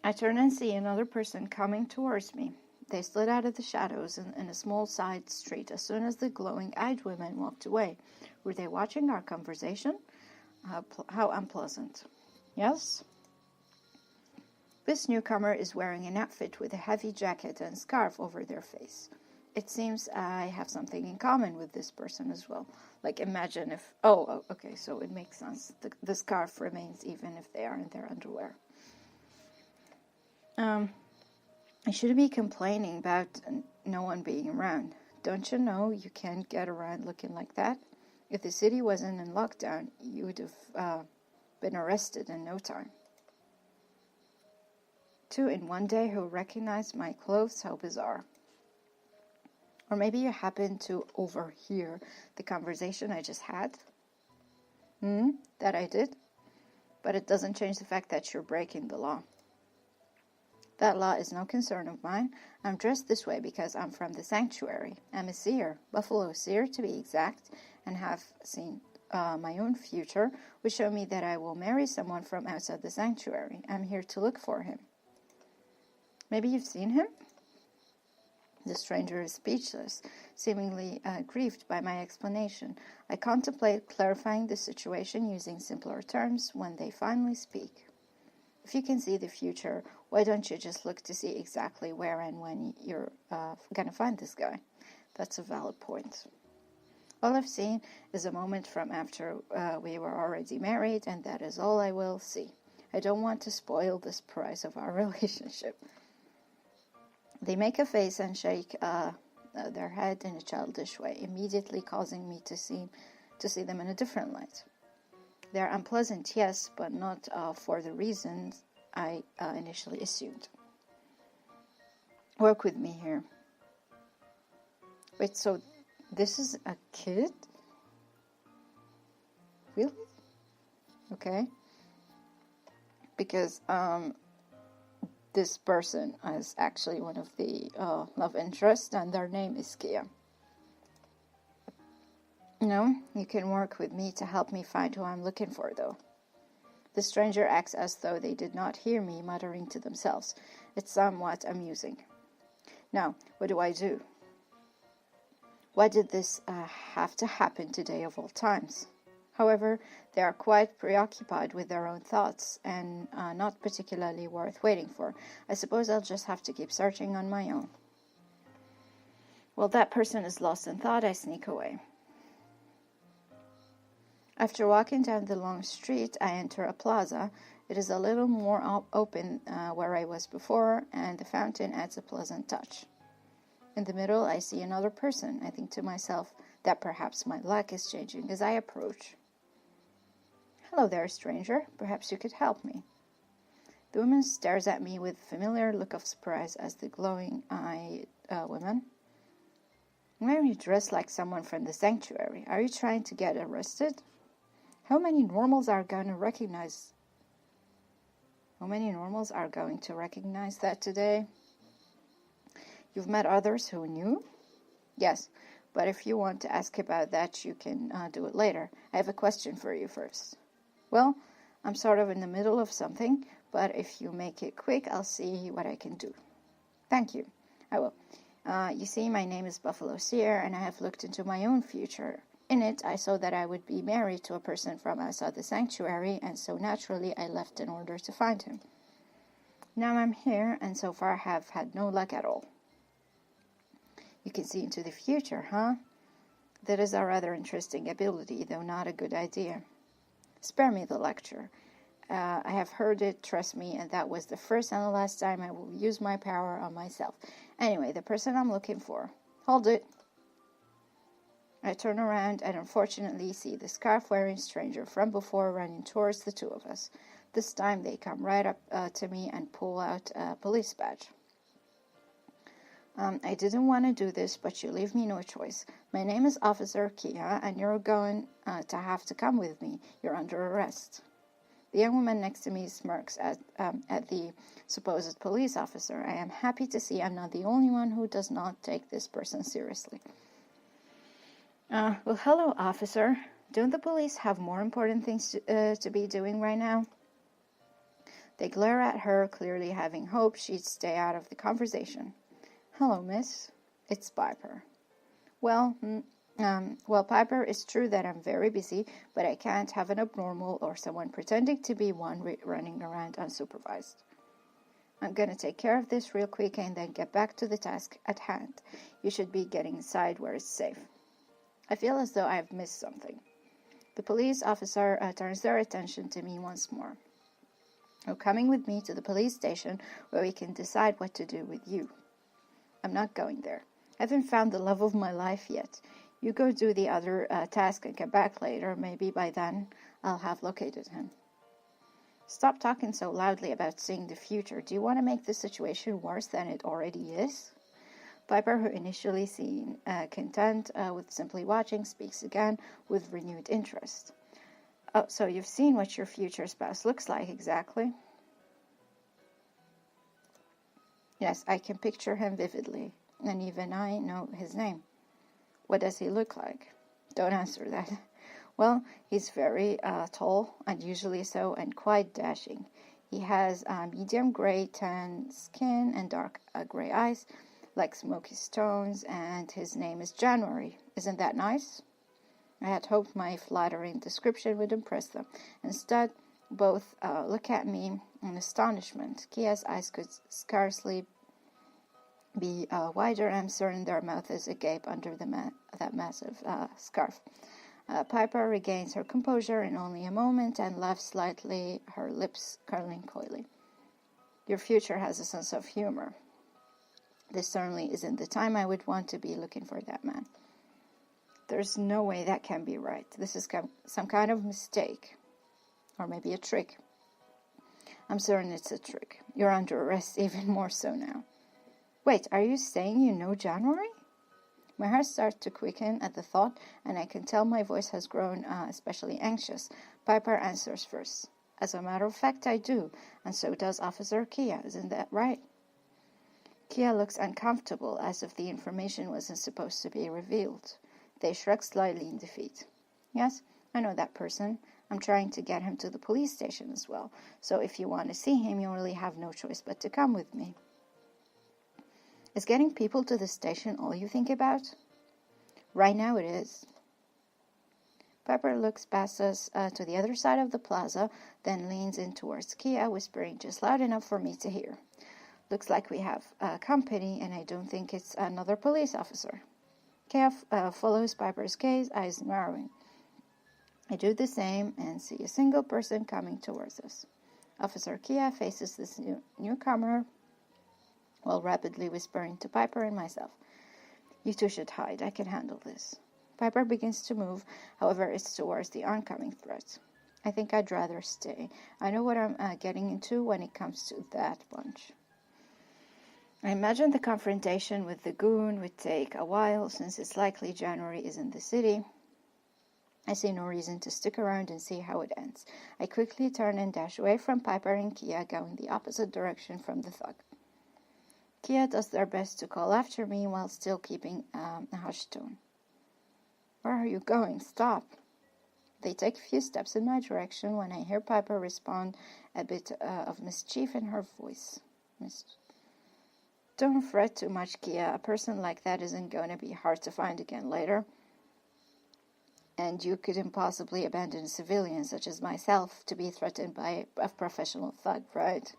I turn and see another person coming towards me. They slid out of the shadows in a small side street as soon as the glowing-eyed women walked away. Were they watching our conversation? How unpleasant. Yes? This newcomer is wearing an outfit with a heavy jacket and scarf over their face. It seems I have something in common with this person as well. Like, imagine if... Oh, okay, so it makes sense. The scarf remains even if they are in their underwear. I shouldn't be complaining about no one being around. Don't you know you can't get around looking like that? If the city wasn't in lockdown, you would have been arrested in no time. 2 in one day who recognized my clothes, how bizarre. Or maybe you happened to overhear the conversation I just had. That I did. But it doesn't change the fact that you're breaking the law. That law is no concern of mine. I'm dressed this way because I'm from the sanctuary. I'm a seer, buffalo seer to be exact, and have seen my own future, which show me that I will marry someone from outside the sanctuary. I'm here to look for him. Maybe you've seen him? The stranger is speechless, seemingly grieved by my explanation. I contemplate clarifying the situation using simpler terms when they finally speak. If you can see the future, why don't you just look to see exactly where and when you're going to find this guy? That's a valid point. All I've seen is a moment from after we were already married, and that is all I will see. I don't want to spoil the surprise of our relationship. They make a face and shake their head in a childish way, immediately causing me to see them in a different light. They're unpleasant, yes, but not for the reasons I initially assumed. Work with me here. Wait, so this is a kid? Really? Okay. Because this person is actually one of the love interests, and their name is Kia. No, you can work with me to help me find who I'm looking for, though. The stranger acts as though they did not hear me muttering to themselves. It's somewhat amusing. Now, what do I do? Why did this have to happen today of all times? However, they are quite preoccupied with their own thoughts and not particularly worth waiting for. I suppose I'll just have to keep searching on my own. While that person is lost in thought, I sneak away. After walking down the long street, I enter a plaza. It is a little more open where I was before, and the fountain adds a pleasant touch. In the middle, I see another person. I think to myself that perhaps my luck is changing as I approach. Hello there, stranger. Perhaps you could help me. The woman stares at me with a familiar look of surprise as the glowing-eyed woman. Why are you dressed like someone from the sanctuary? Are you trying to get arrested? How many normals are going to recognize that today? You've met others who knew? Yes, but if you want to ask about that, you can do it later. I have a question for you first. Well, I'm sort of in the middle of something, but if you make it quick, I'll see what I can do. Thank you. I will. You see, my name is Buffalo Seer, and I have looked into my own future. In it, I saw that I would be married to a person from outside the sanctuary, and so naturally I left in order to find him. Now I'm here, and so far have had no luck at all. You can see into the future, huh? That is a rather interesting ability, though not a good idea. Spare me the lecture. I have heard it, trust me, and that was the first and the last time I will use my power on myself. Anyway, the person I'm looking for. Hold it. I turn around and unfortunately see the scarf-wearing stranger from before running towards the two of us. This time they come right up to me and pull out a police badge. I didn't want to do this, but you leave me no choice. My name is Officer Kia, and you're going to have to come with me. You're under arrest. The young woman next to me smirks at the supposed police officer. I am happy to see I'm not the only one who does not take this person seriously. Well, hello, officer. Don't the police have more important things to be doing right now? They glare at her, clearly having hoped she'd stay out of the conversation. "Hello, miss. It's Piper." Well, Piper, it's true that I'm very busy, but I can't have an abnormal or someone pretending to be one running around unsupervised. I'm going to take care of this real quick and then get back to the task at hand. You should be getting inside where it's safe. I feel as though I have missed something. The police officer turns their attention to me once more. "You're coming with me to the police station where we can decide what to do with you." "I'm not going there. I haven't found the love of my life yet. You go do the other task and get back later. Maybe by then I'll have located him." "Stop talking so loudly about seeing the future. Do you want to make the situation worse than it already is?" Piper, who initially seemed content with simply watching, speaks again with renewed interest. "Oh, so you've seen what your future spouse looks like exactly?" "Yes, I can picture him vividly, and even I know his name." "What does he look like?" "Don't answer that." "Well, he's very tall, unusually so, and quite dashing. He has medium gray tan skin and dark gray eyes, like smoky stones, and his name is January. Isn't that nice?" I had hoped my flattering description would impress them. Instead, both look at me in astonishment. Kia's eyes could scarcely be wider, and I'm certain their mouth is agape under that massive scarf. Piper regains her composure in only a moment and laughs slightly, her lips curling coyly. "Your future has a sense of humor. This certainly isn't the time I would want to be looking for that man." "There's no way that can be right. This is some kind of mistake. Or maybe a trick." "I'm certain it's a trick. You're under arrest, even more so now." "Wait, are you saying you know January?" My heart starts to quicken at the thought, and I can tell my voice has grown especially anxious. Piper answers first. "As a matter of fact, I do, and so does Officer Kia. Isn't that right?" Kia looks uncomfortable, as if the information wasn't supposed to be revealed. They shrug slightly in defeat. "Yes, I know that person. I'm trying to get him to the police station as well, so if you want to see him, you really have no choice but to come with me." "Is getting people to the station all you think about?" "Right now it is." Piper looks past us to the other side of the plaza, then leans in towards Kia, whispering just loud enough for me to hear. "Looks like we have company, and I don't think it's another police officer." Kia follows Piper's gaze, eyes narrowing. I do the same and see a single person coming towards us. Officer Kia faces this newcomer while rapidly whispering to Piper and myself. "You two should hide. I can handle this." Piper begins to move, however, it's towards the oncoming threat. I think I'd rather stay. I know what I'm getting into when it comes to that bunch. I imagine the confrontation with the goon would take a while, since it's likely January is in the city. I see no reason to stick around and see how it ends. I quickly turn and dash away from Piper and Kia, going the opposite direction from the thug. Kia does their best to call after me while still keeping a hushed tone. "Where are you going? Stop." They take a few steps in my direction when I hear Piper respond, a bit of mischief in her voice. "Don't fret too much, Kia. A person like that isn't going to be hard to find again later. And you couldn't possibly abandon a civilian such as myself to be threatened by a professional thug, right?"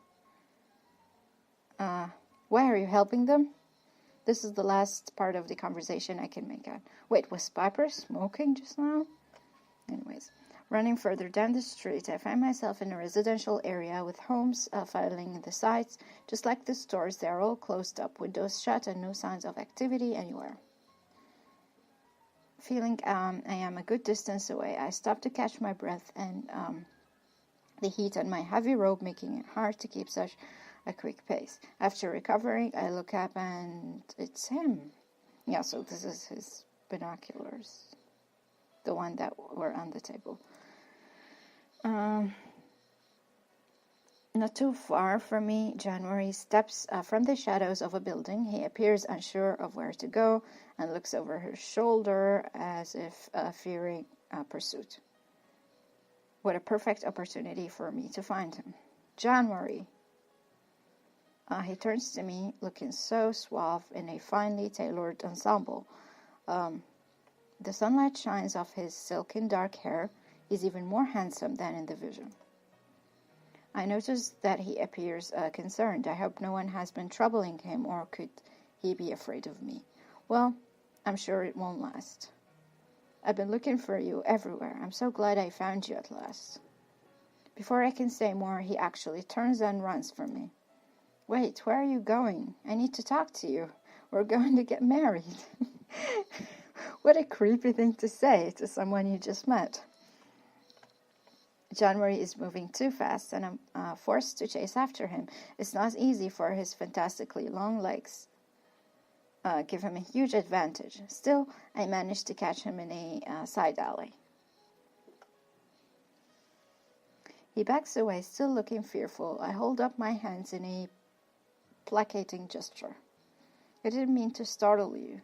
Why are you helping them?" This is the last part of the conversation I can make out. Wait, was Piper smoking just now? Anyways, running further down the street, I find myself in a residential area with homes filing in the sides. Just like the stores, they are all closed up, windows shut, and no signs of activity anywhere. Feeling I am a good distance away, I stop to catch my breath, and the heat and my heavy robe making it hard to keep such a quick pace. After recovering, I look up and it's him. Yeah, so this is his binoculars, the one that were on the table. Not too far from me, January steps from the shadows of a building. He appears unsure of where to go and looks over his shoulder as if fearing pursuit. What a perfect opportunity for me to find him. January. He turns to me, looking so suave in a finely tailored ensemble. The sunlight shines off his silken dark hair. He's even more handsome than in the vision. I notice that he appears concerned. I hope no one has been troubling him, or could he be afraid of me? Well, I'm sure it won't last. I've been looking for you everywhere. I'm so glad I found you at last. Before I can say more, he actually turns and runs from me. Wait, where are you going? I need to talk to you. We're going to get married. What a creepy thing to say to someone you just met. January is moving too fast, and I'm forced to chase after him. It's not easy, for his fantastically long legs give him a huge advantage. Still, I manage to catch him in a side alley. He backs away, still looking fearful. I hold up my hands in a placating gesture. I didn't mean to startle you.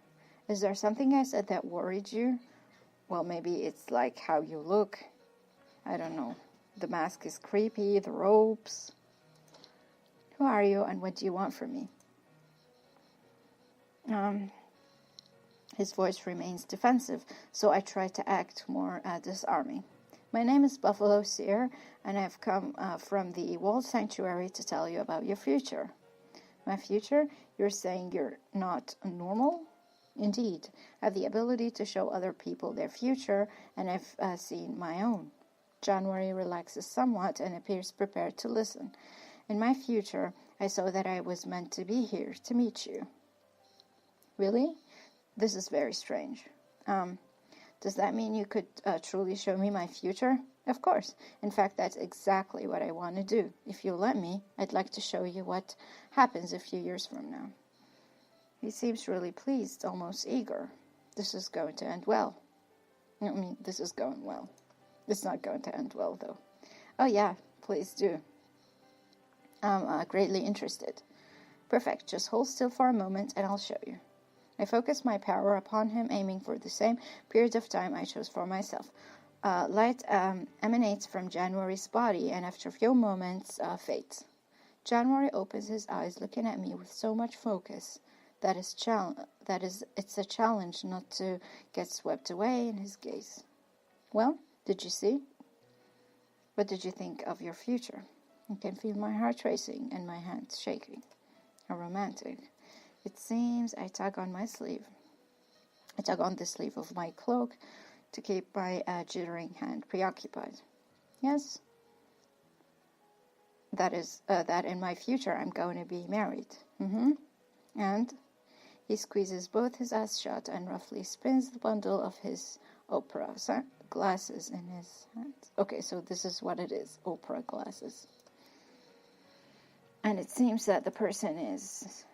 Is there something I said that worried you? Well, maybe it's like how you look. I don't know. The mask is creepy, the robes. Who are you, and what do you want from me? His voice remains defensive, so I try to act more disarming. My name is Buffalo Seer, and I've come from the Walled Sanctuary to tell you about your future. My future? You're saying you're not normal? Indeed, I have the ability to show other people their future, and I've seen my own. January relaxes somewhat and appears prepared to listen. In my future, I saw that I was meant to be here to meet you. Really? This is very strange. Does that mean you could truly show me my future? Of course. In fact, that's exactly what I want to do. If you'll let me, I'd like to show you what happens a few years from now. He seems really pleased, almost eager. This is going to end well. I mean, this is going well. It's not going to end well, though. Oh, yeah, please do. I'm greatly interested. Perfect. Just hold still for a moment, and I'll show you. I focus my power upon him, aiming for the same period of time I chose for myself. Light emanates from January's body, and after a few moments, fades. January opens his eyes, looking at me with so much focus that it's a challenge not to get swept away in his gaze. Well, did you see? What did you think of your future? I can feel my heart racing and my hands shaking. How romantic. It seems I tug on my sleeve. I tug on the sleeve of my cloak to keep my jittering hand preoccupied. Yes, that in my future I'm going to be married. And he squeezes both his eyes shut and roughly spins the bundle of his opera glasses in his hands. Okay, so this is what it is, opera glasses. And it seems that the person is...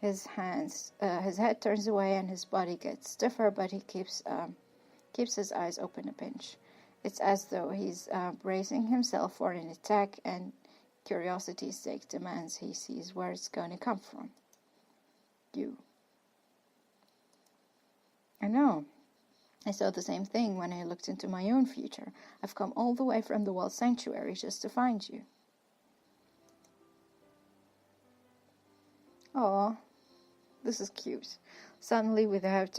his head turns away and his body gets stiffer, but he keeps his eyes open a pinch. It's as though he's bracing himself for an attack, and curiosity's sake demands he sees where it's going to come from. You. I know. I saw the same thing when I looked into my own future. I've come all the way from the Walled Sanctuary just to find you. Aw, this is cute. Suddenly, without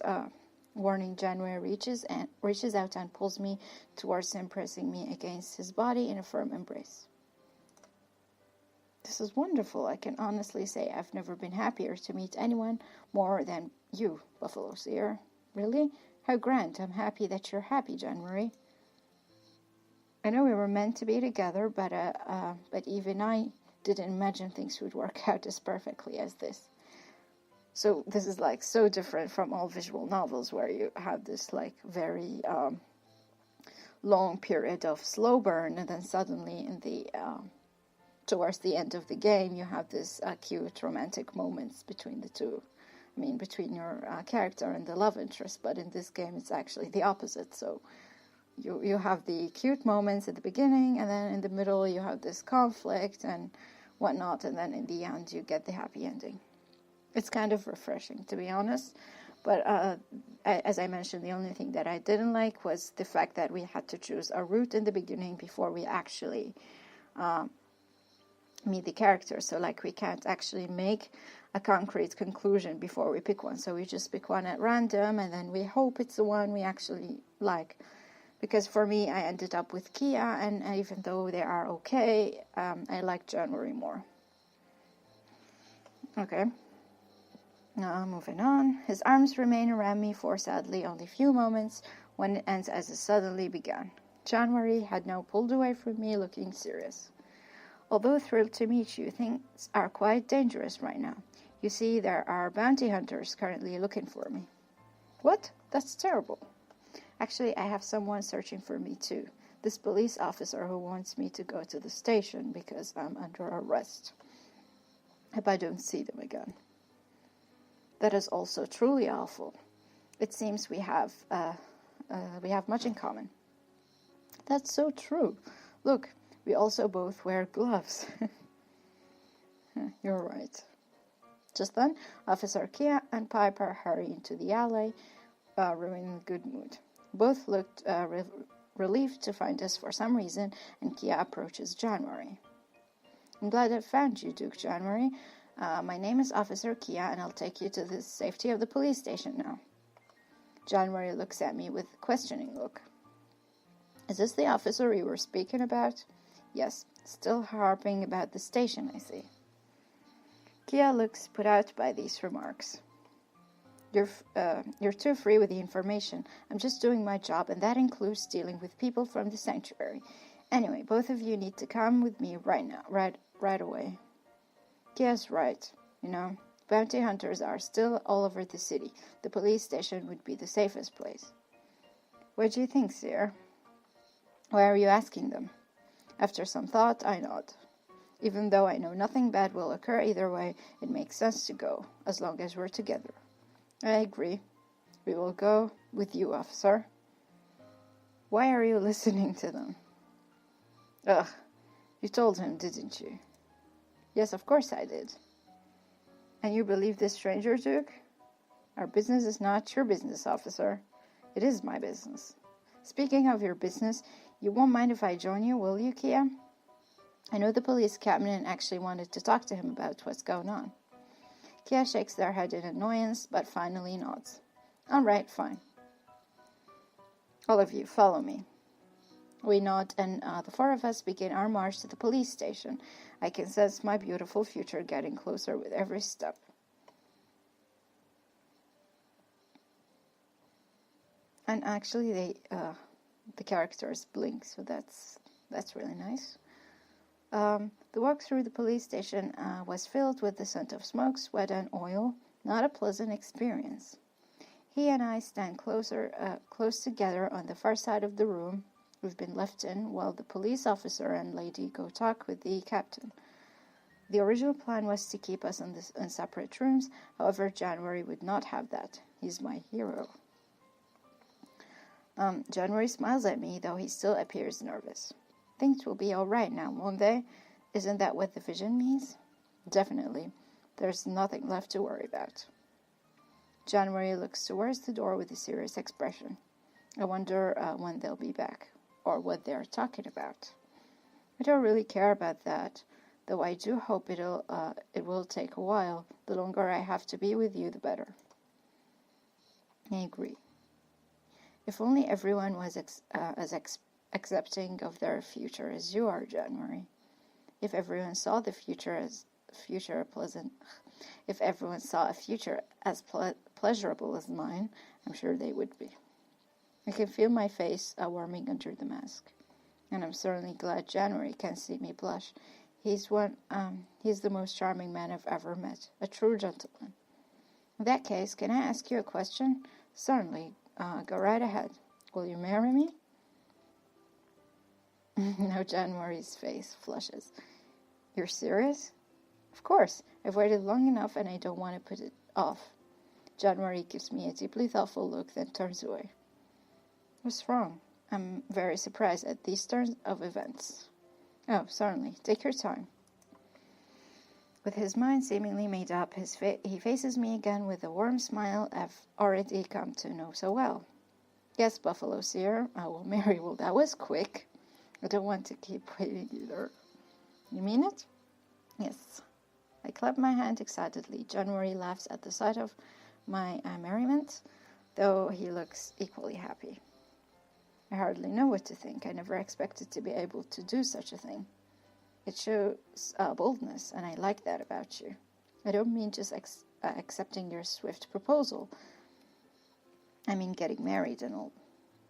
warning, January reaches out and pulls me towards him, pressing me against his body in a firm embrace. This is wonderful. I can honestly say I've never been happier to meet anyone more than you, Buffalo Seer. Really? How grand. I'm happy that you're happy, January. I know we were meant to be together, but even I didn't imagine things would work out as perfectly as this. So this is like so different from all visual novels where you have this like very long period of slow burn, and then suddenly in the towards the end of the game you have this cute romantic moments between the two. I mean, between your character and the love interest, but in this game it's actually the opposite. So you have the cute moments at the beginning, and then in the middle you have this conflict and whatnot, and then in the end you get the happy ending. It's kind of refreshing, to be honest, but as I mentioned, the only thing that I didn't like was the fact that we had to choose a route in the beginning before we actually meet the characters. So like we can't actually make a concrete conclusion before we pick one. So we just pick one at random and then we hope it's the one we actually like. Because for me, I ended up with Kia, and even though they are okay, I like January more. Okay. Now moving on. His arms remain around me for sadly only a few moments, when it ends as it suddenly began. January had now pulled away from me, looking serious. Although thrilled to meet you, things are quite dangerous right now. You see, there are bounty hunters currently looking for me. What? That's terrible. Actually, I have someone searching for me too. This police officer who wants me to go to the station because I'm under arrest. If I don't see them again. That is also truly awful. It seems we have much in common. That's so true. Look, we also both wear gloves. You're right. Just then, Officer Kia and Piper hurry into the alley, ruining the good mood. Both looked relieved to find us for some reason, and Kia approaches January. I'm glad I found you, Duke January. My name is Officer Kia, and I'll take you to the safety of the police station now. January looks at me with a questioning look. Is this the officer you were speaking about? Yes, still harping about the station, I see. Kia looks put out by these remarks. You're too free with the information. I'm just doing my job, and that includes dealing with people from the sanctuary. Anyway, both of you need to come with me right now, right away. Kia's right. You know, bounty hunters are still all over the city. The police station would be the safest place. What do you think, sir? Why are you asking them? After some thought, I nod. Even though I know nothing bad will occur either way, it makes sense to go, as long as we're together. I agree. We will go with you, officer. Why are you listening to them? Ugh, you told him, didn't you? Yes, of course I did. And you believe this stranger, Duke? Our business is not your business, officer. It is my business. Speaking of your business, you won't mind if I join you, will you, Kia? I know the police captain actually wanted to talk to him about what's going on. Kia shakes their head in annoyance, but finally nods. All right, fine. All of you, follow me. We nod, and the four of us begin our march to the police station. I can sense my beautiful future getting closer with every step. And actually, the characters blink, so that's really nice. The walk through the police station was filled with the scent of smoke, sweat, and oil. Not a pleasant experience. He and I stand close together on the far side of the room we've been left in, while the police officer and lady go talk with the captain. The original plan was to keep us in separate rooms. However, January would not have that. He's my hero. January smiles at me, though he still appears nervous. Things will be all right now, won't they? Isn't that what the vision means? Definitely. There's nothing left to worry about. January looks towards the door with a serious expression. I wonder when they'll be back, or what they're talking about. I don't really care about that, though I do hope it will take a while. The longer I have to be with you, the better. I agree. If only everyone was as accepting of their future as you are, January. If everyone saw the future as if everyone saw a future as pleasurable as mine, I'm sure they would be. I can feel my face warming under the mask, and I'm certainly glad January can see me blush. He's the most charming man I've ever met, a true gentleman. In that case, can I ask you a question? Certainly, go right ahead. Will you marry me? Now January's face flushes. You're serious? Of course. I've waited long enough and I don't want to put it off. January gives me a deeply thoughtful look, then turns away. What's wrong? I'm very surprised at these turns of events. Oh, certainly. Take your time. With his mind seemingly made up, he faces me again with a warm smile I've already come to know so well. Yes, Buffalo Seer, I will marry. Well, that was quick. I don't want to keep waiting either. You mean it? Yes. I clap my hand excitedly. January laughs at the sight of my merriment, though he looks equally happy. I hardly know what to think. I never expected to be able to do such a thing. It shows boldness, and I like that about you. I don't mean just accepting your swift proposal. I mean getting married and all.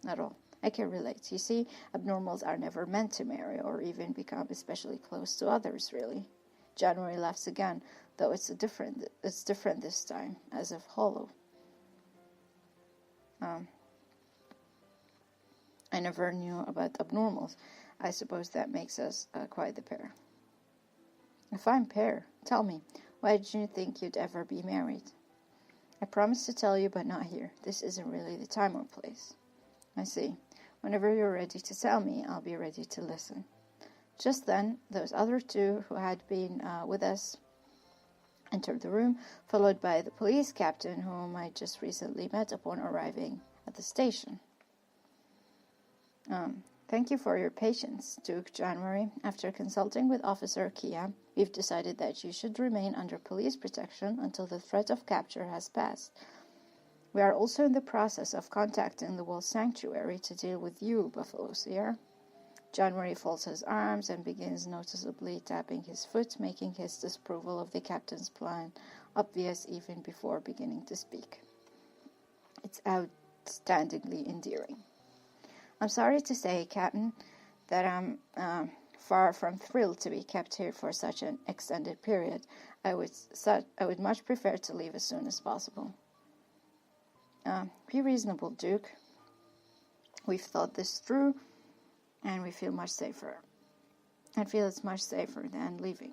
Not all. I can relate. You see, abnormals are never meant to marry or even become especially close to others, really. January laughs again, though it's different this time, as if hollow. I never knew about abnormals. I suppose that makes us quite the pair. A fine pair. Tell me, why did you think you'd ever be married? I promised to tell you, but not here. This isn't really the time or place. I see. Whenever you're ready to tell me, I'll be ready to listen. Just then, those other two who had been with us entered the room, followed by the police captain, whom I just recently met upon arriving at the station. Thank you for your patience, Duke January. After consulting with Officer Kia, we've decided that you should remain under police protection until the threat of capture has passed. We are also in the process of contacting the Wolf Sanctuary to deal with you, Buffalo Seer. January folds his arms and begins noticeably tapping his foot, making his disapproval of the captain's plan obvious even before beginning to speak. It's outstandingly endearing. I'm sorry to say, Captain, that I'm far from thrilled to be kept here for such an extended period. I would much prefer to leave as soon as possible. Be reasonable, Duke. We've thought this through, and we feel much safer. I feel it's much safer than leaving.